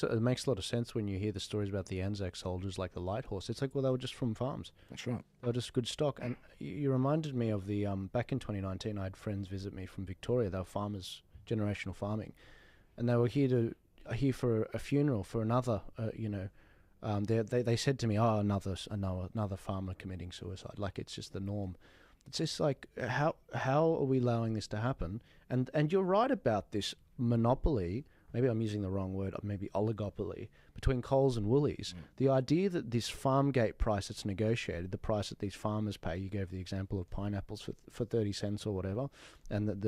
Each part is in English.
It makes a lot of sense when you hear the stories about the Anzac soldiers, like the light horse. It's like, well, they were just from farms. That's right. They were just good stock. And you reminded me of the back in 2019, I had friends visit me from Victoria. They were farmers, generational farming, and they were here for a funeral for another. They said to me, "Oh, another farmer committing suicide." Like, it's just the norm. It's just like, how are we allowing this to happen? And you're right about this monopoly. Maybe I'm using the wrong word, maybe oligopoly, between Coles and Woolies. The idea that this farm gate price that's negotiated, the price that these farmers pay, you gave the example of pineapples for 30 cents or whatever, and that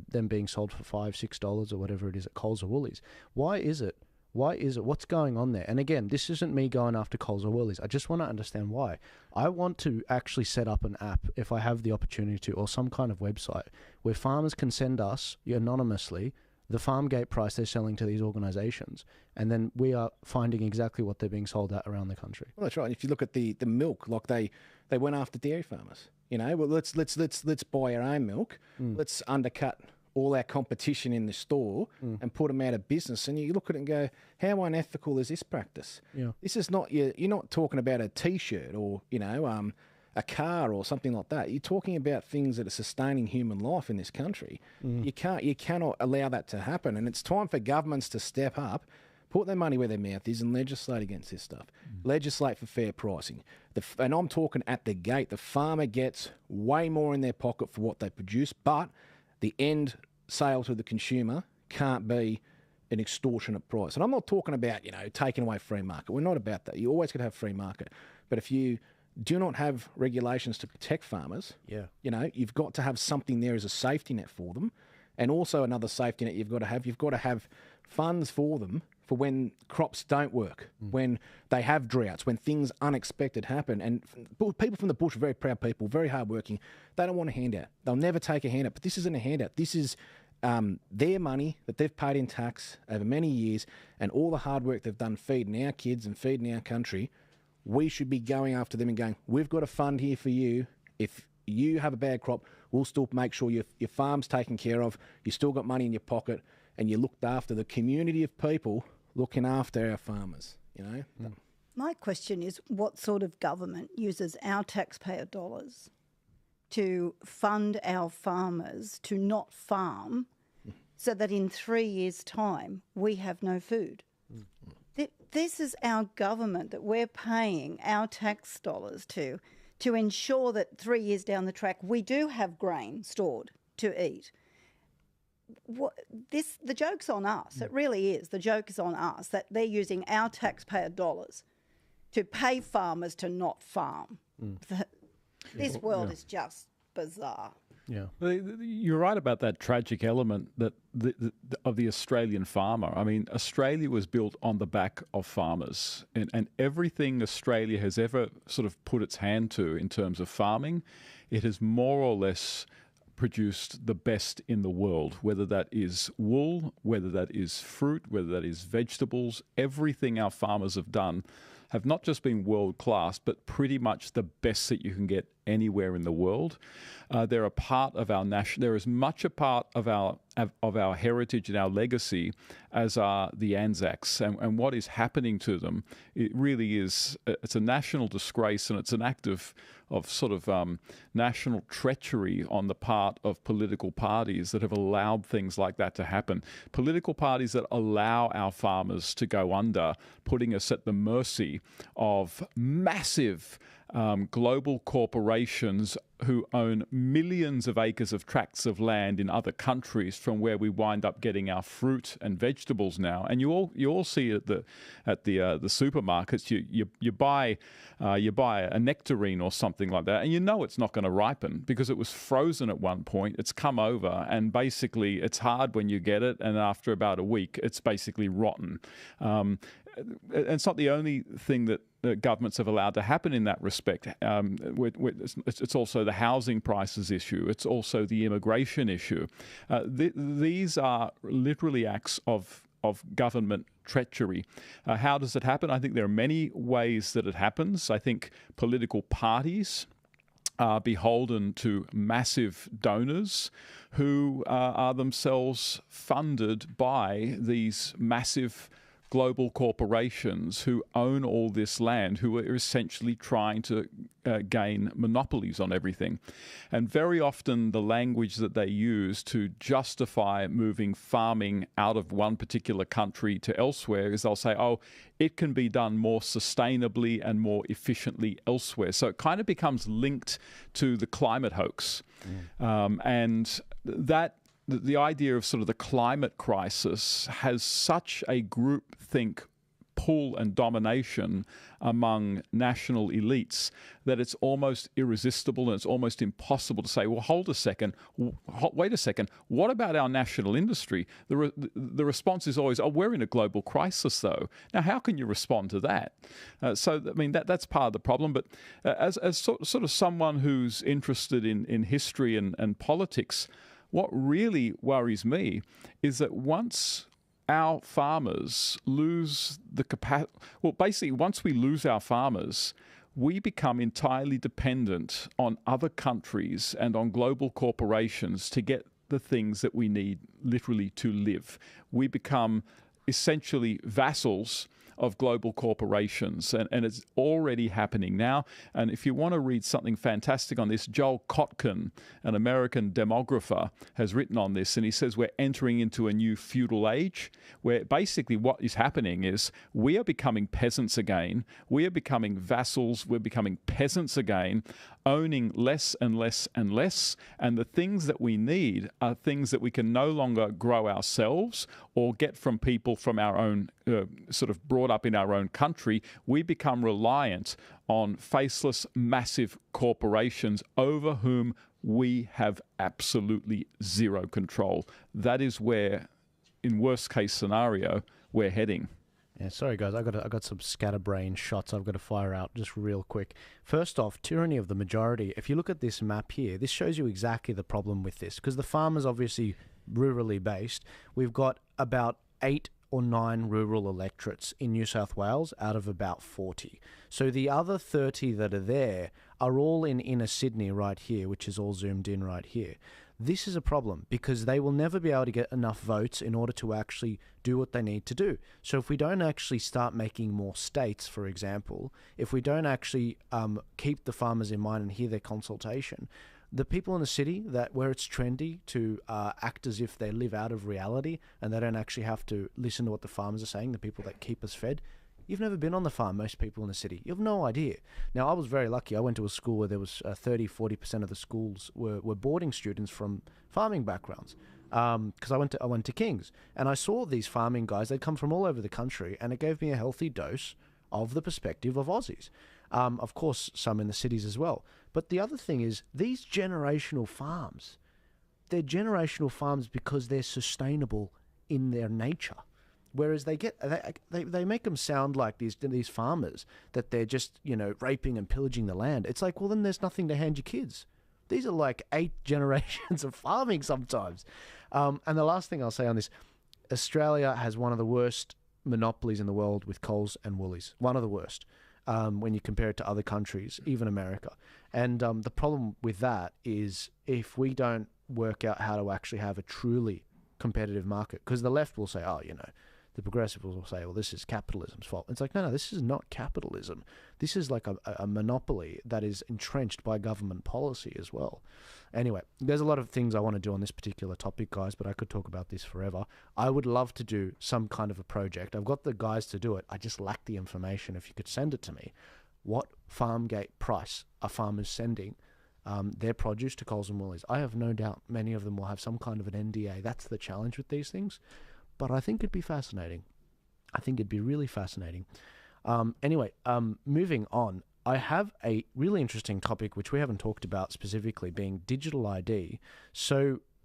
them being sold for $5-6 or whatever it is at Coles or Woolies. Why is it? What's going on there? And again, this isn't me going after Coles or Woolies. I just want to understand why. I want to actually set up an app, if I have the opportunity to, or some kind of website where farmers can send us anonymously the farm gate price they're selling to these organisations, and then we are finding exactly what they're being sold at around the country. Well, that's right. If you look at the milk, like they went after dairy farmers. Well, let's buy our own milk. Let's undercut all our competition in the store and put them out of business. And you look at it and go, how unethical is this practice? Yeah. This is not you're not talking about a T-shirt or a car or something like that. You're talking about things that are sustaining human life in this country. You cannot allow that to happen. And it's time for governments to step up, put their money where their mouth is, and legislate against this stuff. Legislate for fair pricing. And I'm talking at the gate. The farmer gets way more in their pocket for what they produce, but the end sale to the consumer can't be an extortionate price. And I'm not talking about, taking away free market. We're not about that. You always got to have free market. But if you do not have regulations to protect farmers, you've got to have something there as a safety net for them. And also another safety net you've got to have funds for them for when crops don't work, when they have droughts, when things unexpected happen. And people from the bush are very proud people, very hardworking. They don't want a handout. They'll never take a handout. But this isn't a handout. This is their money that they've paid in tax over many years, and all the hard work they've done feeding our kids and feeding our country. We should be going after them and going, we've got a fund here for you. If you have a bad crop, we'll still make sure your farm's taken care of, you still got money in your pocket, and you looked after the community of people looking after our farmers, My question is, what sort of government uses our taxpayer dollars to fund our farmers to not farm so that in 3 years' time we have no food? This is our government that we're paying our tax dollars to ensure that 3 years down the track we do have grain stored to eat. The joke's on us. It really is. The joke is on us that they're using our taxpayer dollars to pay farmers to not farm. This world is just bizarre. Yeah, you're right about that tragic element of the Australian farmer. I mean, Australia was built on the back of farmers, and everything Australia has ever sort of put its hand to in terms of farming, it has more or less produced the best in the world, whether that is wool, whether that is fruit, whether that is vegetables. Everything our farmers have done have not just been world class, but pretty much the best that you can get anywhere in the world. They're a part of our they're as much a part of our heritage and our legacy as are the Anzacs. And what is happening to them, it really is, it's a national disgrace, and it's an act of sort of national treachery on the part of political parties that have allowed things like that to happen. Political parties that allow our farmers to go under, putting us at the mercy of massive global corporations who own millions of acres of tracts of land in other countries from where we wind up getting our fruit and vegetables now. And you all see at the supermarkets, you buy a nectarine or something like that, and you know it's not going to ripen because it was frozen at one point. It's come over, and basically it's hard when you get it, and after about a week, it's basically rotten. And it's not the only thing that governments have allowed to happen in that respect. It's also the housing prices issue. It's also the immigration issue. These are literally acts of government treachery. How does it happen? I think there are many ways that it happens. I think political parties are beholden to massive donors who are themselves funded by these massive global corporations who own all this land, who are essentially trying to gain monopolies on everything. And very often the language that they use to justify moving farming out of one particular country to elsewhere is they'll say, oh, it can be done more sustainably and more efficiently elsewhere. So it kind of becomes linked to the climate hoax. And that the idea of sort of the climate crisis has such a groupthink pull and domination among national elites that it's almost irresistible and it's almost impossible to say, well, hold a second, wait a second, what about our national industry? The response is always, oh, we're in a global crisis though. Now, how can you respond to that? So, I mean, that's part of the problem. But as sort of someone who's interested in history and politics, what really worries me is that once our farmers lose the capacity, well, basically, once we lose our farmers, we become entirely dependent on other countries and on global corporations to get the things that we need literally to live. We become essentially vassals of global corporations, and it's already happening now. And if you want to read something fantastic on this, Joel Kotkin, an American demographer, has written on this, and he says we're entering into a new feudal age where basically what is happening is we are becoming peasants again, we are becoming vassals, we're becoming peasants again, owning less and less and less, and the things that we need are things that we can no longer grow ourselves or get from people from our own sort of brought up in our own country. We become reliant on faceless, massive corporations over whom we have absolutely zero control. That is where, in worst case scenario, we're heading. Yeah, sorry guys, I got some scatterbrain shots I've got to fire out just real quick. First off, tyranny of the majority. If you look at this map here, this shows you exactly the problem with this, because the farmers obviously rurally based. We've got about 8 or 9 rural electorates in New South Wales out of about 40. So the other 30 that are there are all in inner Sydney right here, which is all zoomed in right here. This is a problem because they will never be able to get enough votes in order to actually do what they need to do. So if we don't actually start making more states, for example, if we don't actually keep the farmers in mind and hear their consultation, the people in the city where it's trendy to act as if they live out of reality and they don't actually have to listen to what the farmers are saying, the people that keep us fed. You've never been on the farm, most people in the city. You have no idea. Now, I was very lucky. I went to a school where there was 30-40% of the schools were boarding students from farming backgrounds. Because I went to King's, and I saw these farming guys. They'd come from all over the country, and it gave me a healthy dose of the perspective of Aussies. Of course, some in the cities as well. But the other thing is, these generational farms, they're generational farms because they're sustainable in their nature. Whereas they make them sound like these farmers that they're just, raping and pillaging the land. It's like, well, then there's nothing to hand your kids. These are like 8 generations of farming sometimes. And the last thing I'll say on this, Australia has one of the worst monopolies in the world with Coles and Woolies. One of the worst when you compare it to other countries, even America. And the problem with that is if we don't work out how to actually have a truly competitive market, because the left will say, the progressives will say, well, this is capitalism's fault. It's like, no, this is not capitalism. This is like a monopoly that is entrenched by government policy as well. Anyway, there's a lot of things I want to do on this particular topic, guys, but I could talk about this forever. I would love to do some kind of a project. I've got the guys to do it. I just lack the information. If you could send it to me. What farm gate price are farmers sending their produce to Coles and Woolies? I have no doubt many of them will have some kind of an NDA. That's the challenge with these things. But I think it'd be fascinating. I think it'd be really fascinating. Anyway, moving on, I have a really interesting topic which we haven't talked about specifically, being digital ID. So